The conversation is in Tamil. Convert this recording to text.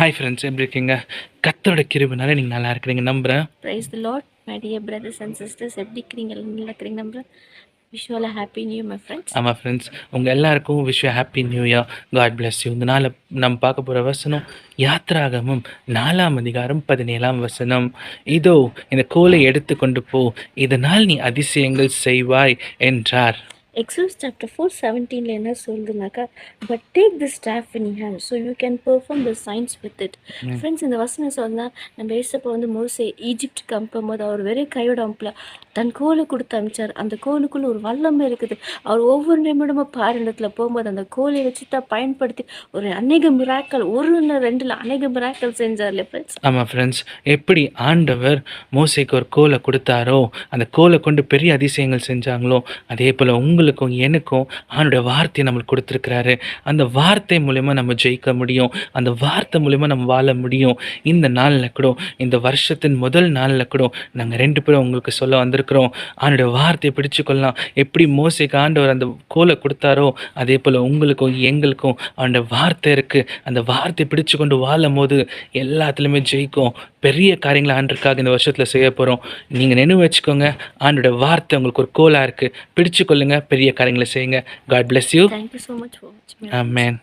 ஹாய் ஃப்ரெண்ட்ஸ், எப்படி இருக்கீங்க? கர்த்தரோட கிருபைனால நீங்கள் நல்லா இருக்கிறீங்க நம்புகிறேன். Praise the Lord, my dear brothers and sisters. எப்படி இருக்கிறீங்க? நல்லா இருக்கிறீங்க நம்புறேன். Wish you all a happy new year, my friends. ஆமாம் ஃப்ரெண்ட்ஸ், உங்கள் எல்லாருக்கும் wish you happy new year. God bless you. இந்த நாளில் நம்ம பார்க்க போகிற வசனம் யாத்ராகமம் 4:17 இதோ இந்த கோலை எடுத்து கொண்டு போ, இதனால் நீ அதிசயங்கள் செய்வாய் என்றார். Exodus chapter 4:17 என்ன சொல்லுதுனாக்கா, but take the staff in your hand so you can perform the signs with it. Friends, இந்த வசனம் சொன்னால் நம்ம ஏசப்பா மோசே ஈஜிப்டுக்கு அனுப்பும்போது அவர் வெறும் கையோட அனுப்பல, தன் கோலை கொடுத்து அனுப்பிச்சார். அந்த கோலுக்குள்ள ஒரு வல்லமை இருக்குது. அவர் ஒவ்வொரு நிமிடமும் பாரண்டத்தில் போகும்போது அந்த கோலை வச்சு தான் பயன்படுத்தி ஒரு அநேக மிராக்கள், ஒரு இல்லை ரெண்டுல அநேக மிராக்கள் செஞ்சார்ல ஃப்ரெண்ட்ஸ். ஆமாம் ஃப்ரெண்ட்ஸ், எப்படி ஆண்டவர் மோசேக்கு ஒரு கோலை கொடுத்தாரோ, அந்த கோலை கொண்டு பெரிய அதிசயங்கள் செஞ்சாங்களோ, அதே போல் உங்களுக்கும் எனக்கும் அவனுடைய வார்த்தையை நம்மளுக்கு கொடுத்துருக்கிறாரு. அந்த வார்த்தை மூலயமா நம்ம ஜெயிக்க முடியும். அந்த வார்த்தை மூலயமா நம்ம வாழ முடியும். இந்த நாளில் கூட, இந்த வருஷத்தின் முதல் நாளில் கூட நாங்கள் 2 பேரும் உங்களுக்கு சொல்ல வந்திருக்கிறோம். அவனுடைய வார்த்தையை பிடிச்சு கொள்ளலாம். எப்படி மோசேக்கு ஆண்டவர் அந்த கோலை கொடுத்தாரோ, அதே போல் உங்களுக்கும் எங்களுக்கும் அவனுடைய வார்த்தை இருக்குது. அந்த வார்த்தையை பிடிச்சு கொண்டு வாழும் போது எல்லாத்துலேயுமே ஜெயிக்கும். பெரிய காரியங்களை ஆண்டருக்காக இந்த வருஷத்தில் செய்ய போகிறோம். நீங்கள் நினைவு வச்சுக்கோங்க, ஆண்டோட வார்த்தை உங்களுக்கு ஒரு கோலாக இருக்குது. பிடிச்சு கொள்ளுங்க, பெரிய காரியங்களை செய்யுங்க. God bless you. Thank you so much for watching. Amen.